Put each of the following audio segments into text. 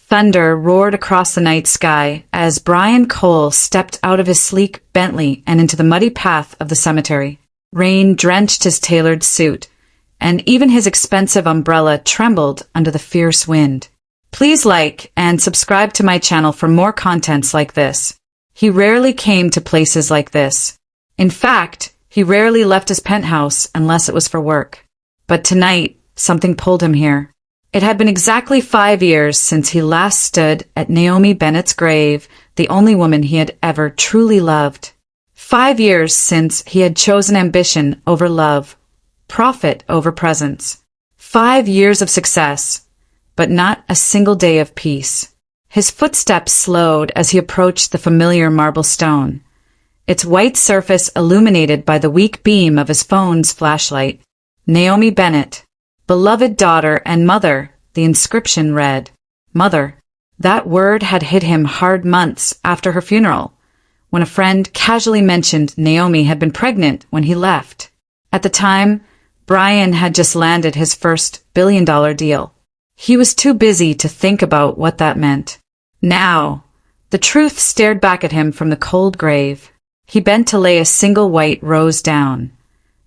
Thunder roared across the night sky as Brian Cole stepped out of his sleek Bentley and into the muddy path of the cemetery. Rain drenched his tailored suit, and even his expensive umbrella trembled under the fierce wind. Please like and subscribe to my channel for more contents like this. He rarely came to places like this. In fact, he rarely left his penthouse unless it was for work. But tonight, something pulled him here. It had been exactly 5 years since he last stood at Naomi Bennett's grave, the only woman he had ever truly loved. 5 years since he had chosen ambition over love, profit over presence. 5 years of success, but not a single day of peace. His footsteps slowed as he approached the familiar marble stone, its white surface illuminated by the weak beam of his phone's flashlight. Naomi Bennett, beloved daughter and mother, the inscription read. Mother. That word had hit him hard months after her funeral, when a friend casually mentioned Naomi had been pregnant when he left. At the time, Brian had just landed his first billion-dollar deal. He was too busy to think about what that meant. Now, the truth stared back at him from the cold grave. He bent to lay a single white rose down,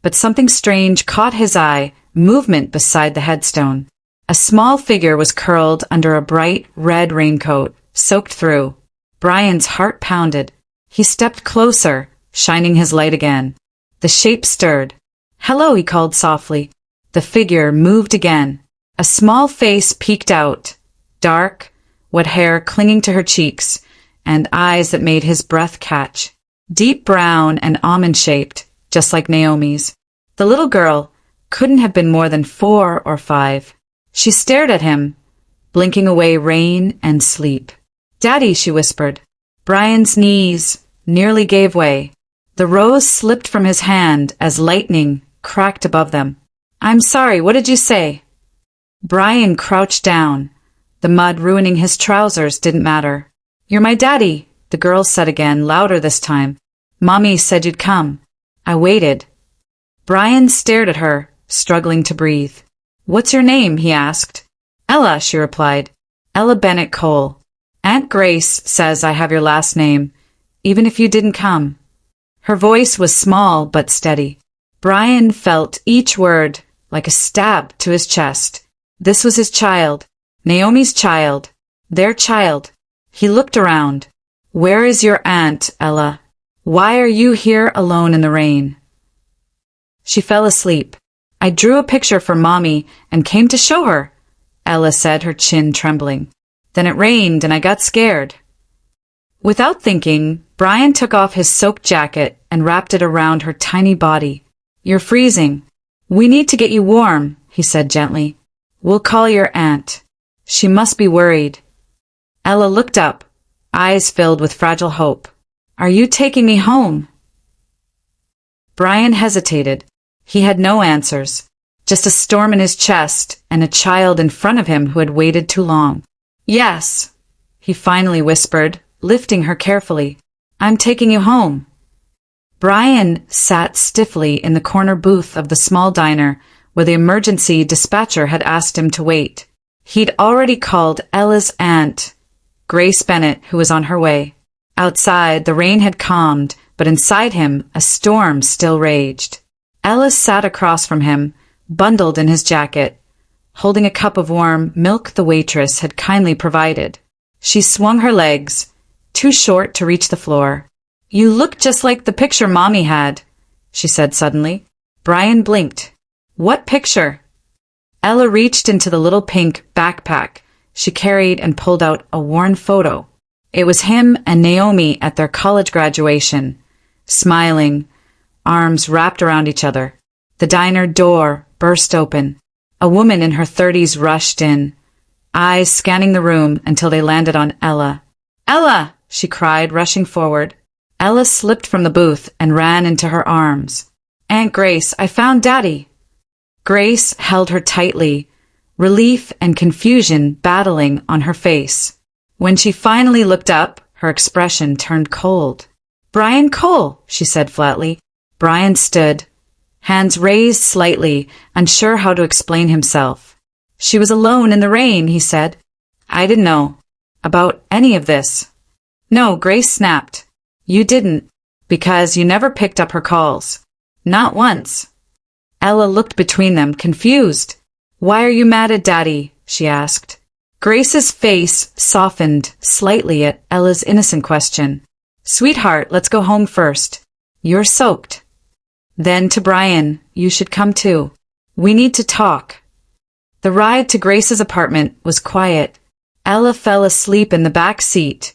but something strange caught his eye, movement beside the headstone. A small figure was curled under a bright red raincoat, soaked through. Brian's heart pounded. He stepped closer, shining his light again. The shape stirred. Hello, he called softly. The figure moved again. A small face peeked out, dark, wet hair clinging to her cheeks, and eyes that made his breath catch. Deep brown and almond-shaped, just like Naomi's. The little girl couldn't have been more than 4 or 5. She stared at him, blinking away rain and sleep. Daddy, she whispered. Brian's knees nearly gave way. The rose slipped from his hand as lightning cracked above them. I'm sorry, what did you say? Brian crouched down. The mud ruining his trousers didn't matter. You're my daddy, the girl said again, louder this time. Mommy said you'd come. I waited. Brian stared at her, struggling to breathe. What's your name? He asked. Ella, she replied. Ella Bennett Cole. Aunt Grace says I have your last name, even if you didn't come. Her voice was small but steady. Brian felt each word like a stab to his chest. This was his child, Naomi's child, their child. He looked around. Where is your aunt, Ella? Why are you here alone in the rain? She fell asleep. I drew a picture for Mommy and came to show her, Ella said, her chin trembling. Then it rained and I got scared. Without thinking, Brian took off his soaked jacket and wrapped it around her tiny body. You're freezing. We need to get you warm, he said gently. We'll call your aunt. She must be worried. Ella looked up, eyes filled with fragile hope. Are you taking me home? Brian hesitated. He had no answers, just a storm in his chest and a child in front of him who had waited too long. Yes, he finally whispered, lifting her carefully. I'm taking you home. Brian sat stiffly in the corner booth of the small diner where the emergency dispatcher had asked him to wait. He'd already called Ella's aunt, Grace Bennett, who was on her way. Outside, the rain had calmed, but inside him, a storm still raged. Ella sat across from him, bundled in his jacket, holding a cup of warm milk the waitress had kindly provided. She swung her legs, too short to reach the floor. You look just like the picture Mommy had, she said suddenly. Brian blinked. What picture? Ella reached into the little pink backpack she carried and pulled out a worn photo. It was him and Naomi at their college graduation, smiling, arms wrapped around each other. The diner door burst open. A woman in her 30s rushed in, eyes scanning the room until they landed on Ella. Ella! She cried, rushing forward. Ella slipped from the booth and ran into her arms. Aunt Grace, I found Daddy. Grace held her tightly, relief and confusion battling on her face. When she finally looked up, her expression turned cold. Brian Cole, she said flatly. Brian stood, hands raised slightly, unsure how to explain himself. She was alone in the rain, he said. I didn't know. about any of this. No, Grace snapped. You didn't, because you never picked up her calls. Not once. Ella looked between them, confused. Why are you mad at Daddy? She asked. Grace's face softened slightly at Ella's innocent question. Sweetheart, let's go home first. You're soaked. Then to Brian, you should come too. We need to talk. The ride to Grace's apartment was quiet. Ella fell asleep in the back seat,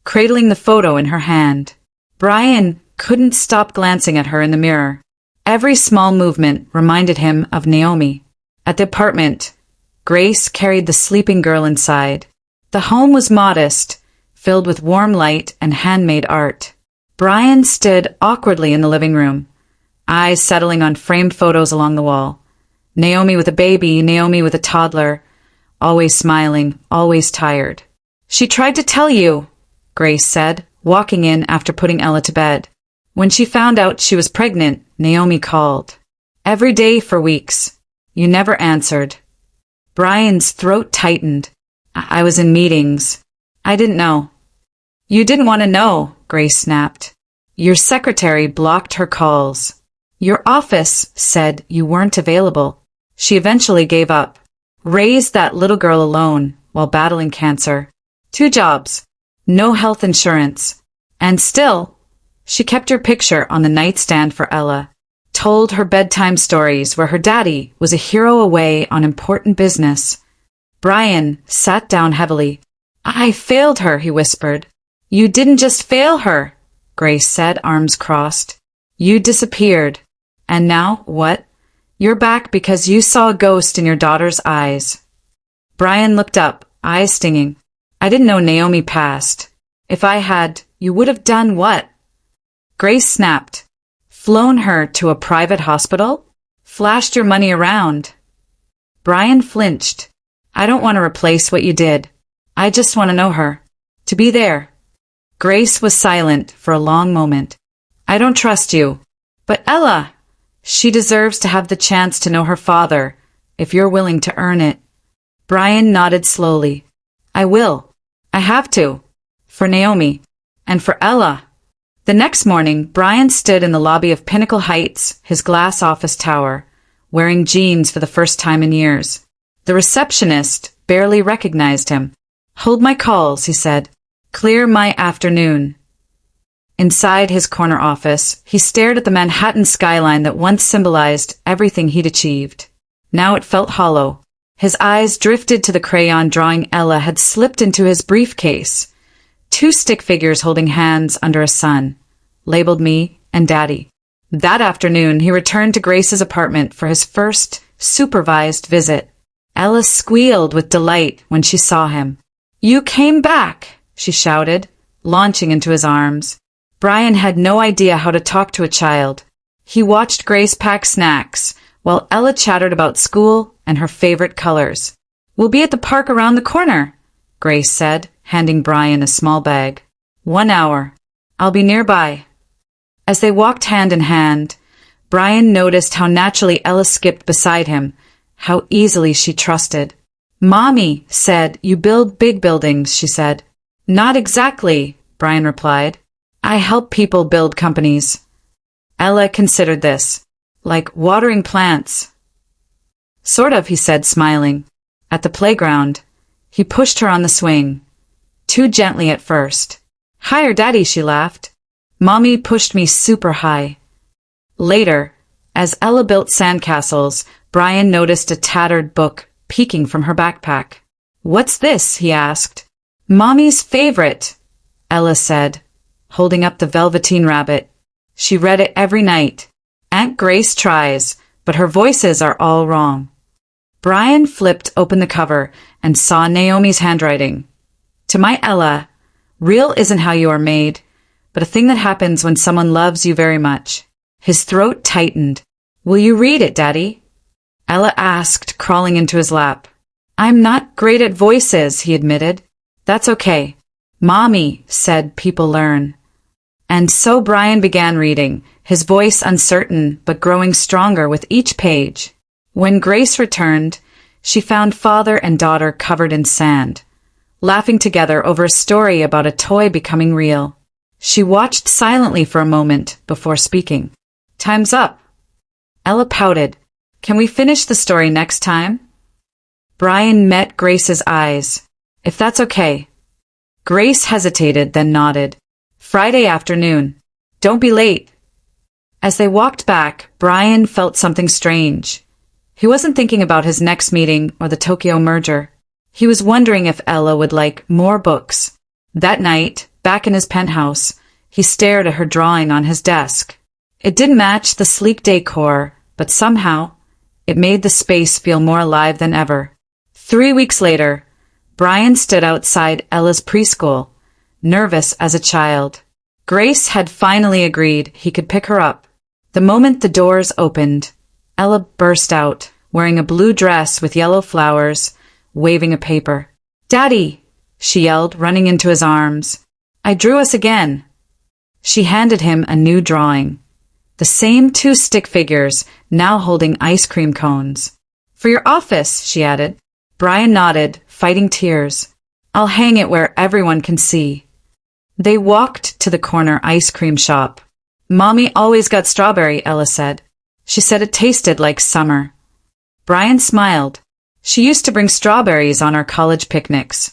cradling the photo in her hand. Brian couldn't stop glancing at her in the mirror. Every small movement reminded him of Naomi. At the apartment, Grace carried the sleeping girl inside. The home was modest, filled with warm light and handmade art. Brian stood awkwardly in the living room, eyes settling on framed photos along the wall. Naomi with a baby, Naomi with a toddler, always smiling, always tired. She tried to tell you, Grace said, walking in after putting Ella to bed. When she found out she was pregnant, Naomi called. Every day for weeks. You never answered. Brian's throat tightened. I was in meetings. I didn't know. You didn't want to know, Grace snapped. Your secretary blocked her calls. Your office said you weren't available. She eventually gave up. Raised that little girl alone while battling cancer. 2 jobs. No health insurance. And still, she kept your picture on the nightstand for Ella. Told her bedtime stories where her daddy was a hero away on important business. Brian sat down heavily. I failed her, he whispered. You didn't just fail her, Grace said, arms crossed. You disappeared. And now, what? You're back because you saw a ghost in your daughter's eyes. Brian looked up, eyes stinging. I didn't know Naomi passed. If I had, you would have done what? Grace snapped. Flown her to a private hospital? Flashed your money around. Brian flinched. I don't want to replace what you did. I just want to know her. To be there. Grace was silent for a long moment. I don't trust you. But Ella, she deserves to have the chance to know her father, if you're willing to earn it. Brian nodded slowly. I will. I have to. For Naomi. And for Ella. The next morning, Brian stood in the lobby of Pinnacle Heights, his glass office tower, wearing jeans for the first time in years. The receptionist barely recognized him. Hold my calls, he said. Clear my afternoon. Inside his corner office, he stared at the Manhattan skyline that once symbolized everything he'd achieved. Now it felt hollow. His eyes drifted to the crayon drawing Ella had slipped into his briefcase. 2 stick figures holding hands under a sun, labeled me and Daddy. That afternoon, he returned to Grace's apartment for his first supervised visit. Ella squealed with delight when she saw him. You came back, she shouted, launching into his arms. Brian had no idea how to talk to a child. He watched Grace pack snacks, while Ella chattered about school and her favorite colors. We'll be at the park around the corner, Grace said, handing Brian a small bag. 1 hour. I'll be nearby. As they walked hand in hand, Brian noticed how naturally Ella skipped beside him, how easily she trusted. Mommy said you build big buildings, she said. Not exactly, Brian replied. I help people build companies. Ella considered this. Like watering plants. Sort of, he said, smiling. At the playground, he pushed her on the swing. Too gently at first. Higher, Daddy, she laughed. Mommy pushed me super high. Later, as Ella built sandcastles, Brian noticed a tattered book peeking from her backpack. What's this? He asked. Mommy's favorite, Ella said, holding up the Velveteen Rabbit. She read it every night. Aunt Grace tries, but her voices are all wrong. Brian flipped open the cover and saw Naomi's handwriting. To my Ella, real isn't how you are made, but a thing that happens when someone loves you very much. His throat tightened. Will you read it, Daddy? Ella asked, crawling into his lap. I'm not great at voices, he admitted. That's okay. Mommy said people learn. And so Brian began reading, his voice uncertain but growing stronger with each page. When Grace returned, she found father and daughter covered in sand, laughing together over a story about a toy becoming real. She watched silently for a moment before speaking. "Time's up." Ella pouted. "Can we finish the story next time?" Brian met Grace's eyes. "If that's okay." Grace hesitated, then nodded. "Friday afternoon. Don't be late." As they walked back, Brian felt something strange. He wasn't thinking about his next meeting or the Tokyo merger. He was wondering if Ella would like more books. That night, back in his penthouse, he stared at her drawing on his desk. It didn't match the sleek decor, but somehow, it made the space feel more alive than ever. 3 weeks later, Brian stood outside Ella's preschool, nervous as a child. Grace had finally agreed he could pick her up. The moment the doors opened, Ella burst out, wearing a blue dress with yellow flowers, waving a paper. "Daddy!" she yelled, running into his arms. "I drew us again." She handed him a new drawing. The same 2 stick figures, now holding ice cream cones. "For your office," she added. Brian nodded, fighting tears. "I'll hang it where everyone can see." They walked to the corner ice cream shop. "Mommy always got strawberry," Ella said. She said it tasted like summer. Brian smiled. "She used to bring strawberries on our college picnics."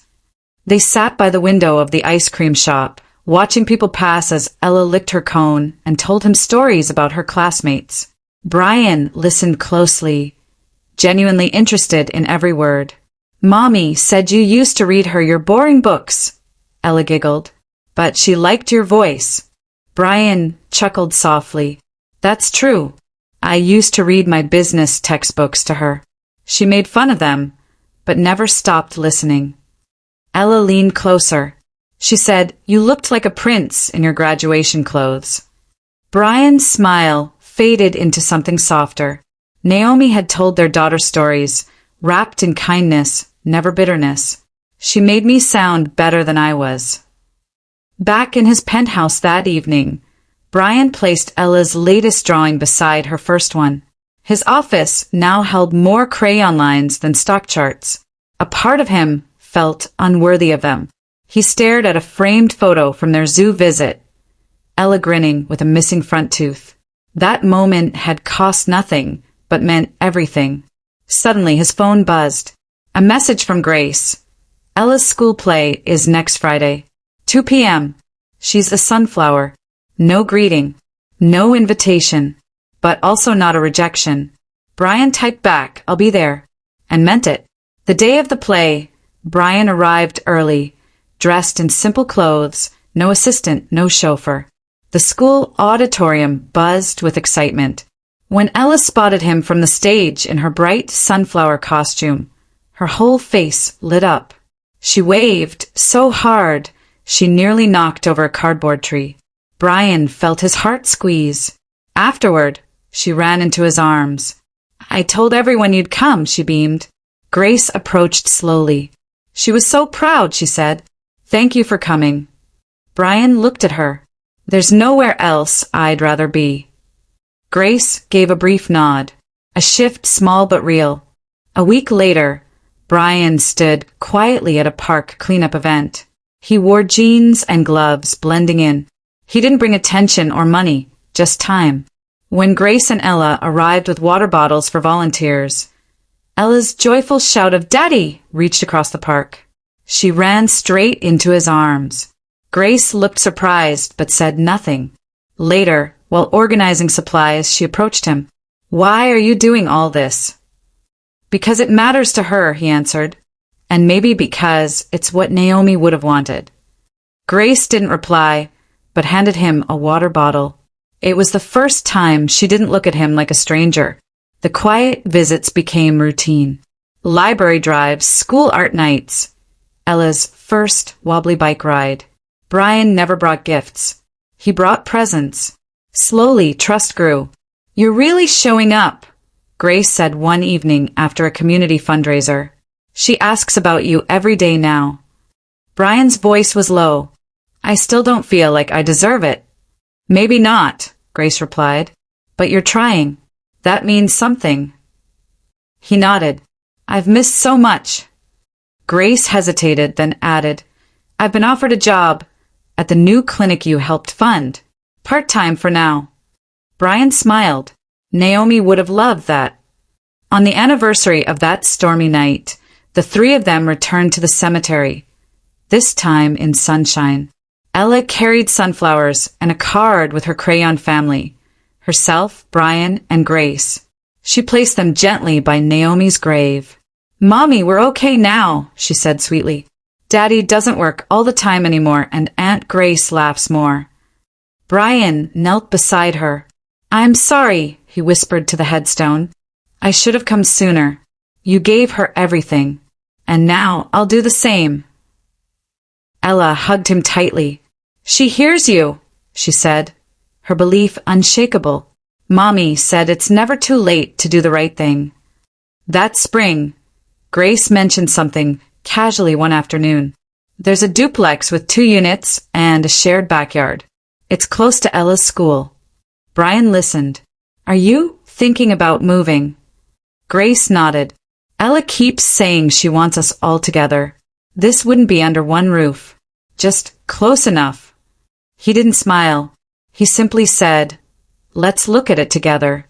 They sat by the window of the ice cream shop, watching people pass as Ella licked her cone and told him stories about her classmates. Brian listened closely, genuinely interested in every word. "Mommy said you used to read her your boring books," Ella giggled. "But she liked your voice." Brian chuckled softly. "That's true. I used to read my business textbooks to her. She made fun of them, but never stopped listening." Ella leaned closer. She said, "You looked like a prince in your graduation clothes." Brian's smile faded into something softer. Naomi had told their daughter stories, wrapped in kindness, never bitterness. She made me sound better than I was. Back in his penthouse that evening, Brian placed Ella's latest drawing beside her first one. His office now held more crayon lines than stock charts. A part of him felt unworthy of them. He stared at a framed photo from their zoo visit, Ella grinning with a missing front tooth. That moment had cost nothing, but meant everything. Suddenly his phone buzzed. A message from Grace. "Ella's school play is next Friday. 2 p.m. She's a sunflower. No greeting. No invitation. But also not a rejection." Brian typed back, "I'll be there." And meant it. The day of the play, Brian arrived early, dressed in simple clothes, no assistant, no chauffeur. The school auditorium buzzed with excitement. When Ella spotted him from the stage in her bright sunflower costume, her whole face lit up. She waved so hard, she nearly knocked over a cardboard tree. Brian felt his heart squeeze. Afterward, she ran into his arms. "I told everyone you'd come," she beamed. Grace approached slowly. "She was so proud," she said. "Thank you for coming." Brian looked at her. "There's nowhere else I'd rather be." Grace gave a brief nod. A shift small but real. A week later, Brian stood quietly at a park cleanup event. He wore jeans and gloves, blending in. He didn't bring attention or money, just time. When Grace and Ella arrived with water bottles for volunteers, Ella's joyful shout of "Daddy!" reached across the park. She ran straight into his arms. Grace looked surprised but said nothing. Later, while organizing supplies, she approached him. "Why are you doing all this?" "Because it matters to her," he answered. "And maybe because it's what Naomi would have wanted." Grace didn't reply, but handed him a water bottle. It was the first time she didn't look at him like a stranger. The quiet visits became routine. Library drives, school art nights, Ella's first wobbly bike ride. Brian never brought gifts. He brought presents. Slowly, trust grew. "You're really showing up," Grace said one evening after a community fundraiser. "She asks about you every day now." Brian's voice was low. "I still don't feel like I deserve it." "Maybe not," Grace replied. "But you're trying. That means something." He nodded. "I've missed so much." Grace hesitated, then added, I've been offered a job at the new clinic you helped fund. Part-time for now. Brian smiled. Naomi would have loved that. On the anniversary of that stormy night, the three of them returned to the cemetery, this time in sunshine. Ella carried sunflowers and a card with her crayon family, herself, Brian, and Grace. She placed them gently by Naomi's grave. Mommy, we're okay now, she said sweetly. Daddy doesn't work all the time anymore, and Aunt Grace laughs more. Brian knelt beside her. I'm sorry, he whispered to the headstone. I should have come sooner. You gave her everything, and now I'll do the same. Ella hugged him tightly. She hears you, she said, her belief unshakable. Mommy said it's never too late to do the right thing. That spring, Grace mentioned something casually one afternoon. There's a duplex with 2 units and a shared backyard. It's close to Ella's school. Brian listened. Are you thinking about moving? Grace nodded. Ella keeps saying she wants us all together. This wouldn't be under one roof. Just close enough. He didn't smile. He simply said, let's look at it together.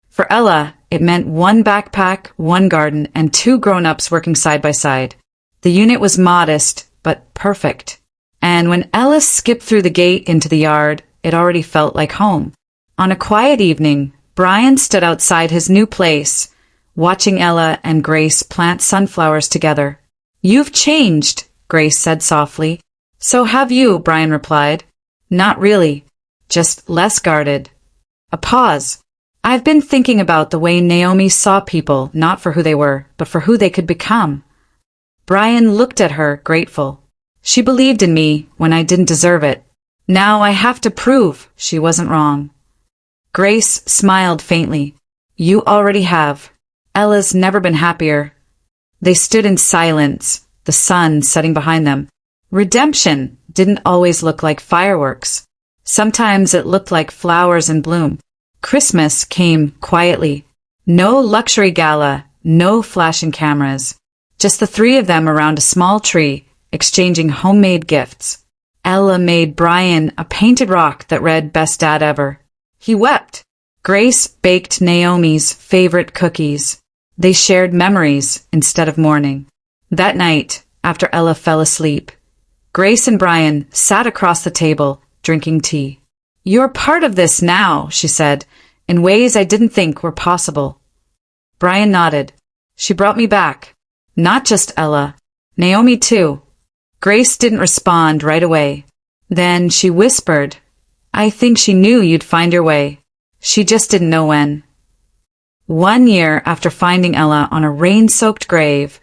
For Ella, it meant 1 backpack, 1 garden, and 2 grown-ups working side by side. The unit was modest, but perfect. And when Ella skipped through the gate into the yard, it already felt like home. On a quiet evening, Brian stood outside his new place, watching Ella and Grace plant sunflowers together. You've changed, Grace said softly. So have you, Brian replied. Not really, just less guarded. A pause. I've been thinking about the way Naomi saw people, not for who they were, but for who they could become. Brian looked at her, grateful. She believed in me when I didn't deserve it. Now I have to prove she wasn't wrong. Grace smiled faintly. You already have. Ella's never been happier. They stood in silence, the sun setting behind them. Redemption didn't always look like fireworks. Sometimes it looked like flowers in bloom. Christmas came quietly. No luxury gala, no flashing cameras. Just the 3 of them around a small tree, exchanging homemade gifts. Ella made Brian a painted rock that read Best Dad Ever. He wept. Grace baked Naomi's favorite cookies. They shared memories instead of mourning. That night, after Ella fell asleep, Grace and Brian sat across the table, drinking tea. You're part of this now, she said, in ways I didn't think were possible. Brian nodded. She brought me back. Not just Ella. Naomi too. Grace didn't respond right away. Then she whispered, I think she knew you'd find your way. She just didn't know when. 1 year after finding Ella on a rain-soaked grave,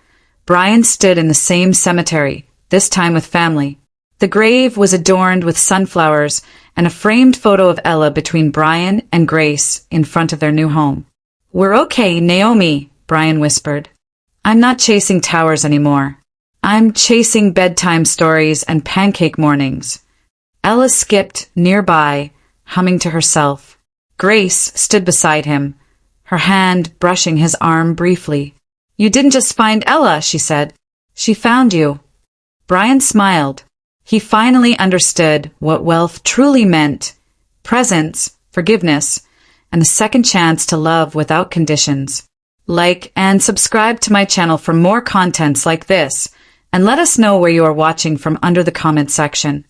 Brian stood in the same cemetery, this time with family. The grave was adorned with sunflowers and a framed photo of Ella between Brian and Grace in front of their new home. We're okay, Naomi, Brian whispered. I'm not chasing towers anymore. I'm chasing bedtime stories and pancake mornings. Ella skipped nearby, humming to herself. Grace stood beside him, her hand brushing his arm briefly. You didn't just find Ella, she said. She found you. Brian smiled. He finally understood what wealth truly meant. Presence, forgiveness, and a second chance to love without conditions. Like and subscribe to my channel for more contents like this, and let us know where you are watching from under the comment section.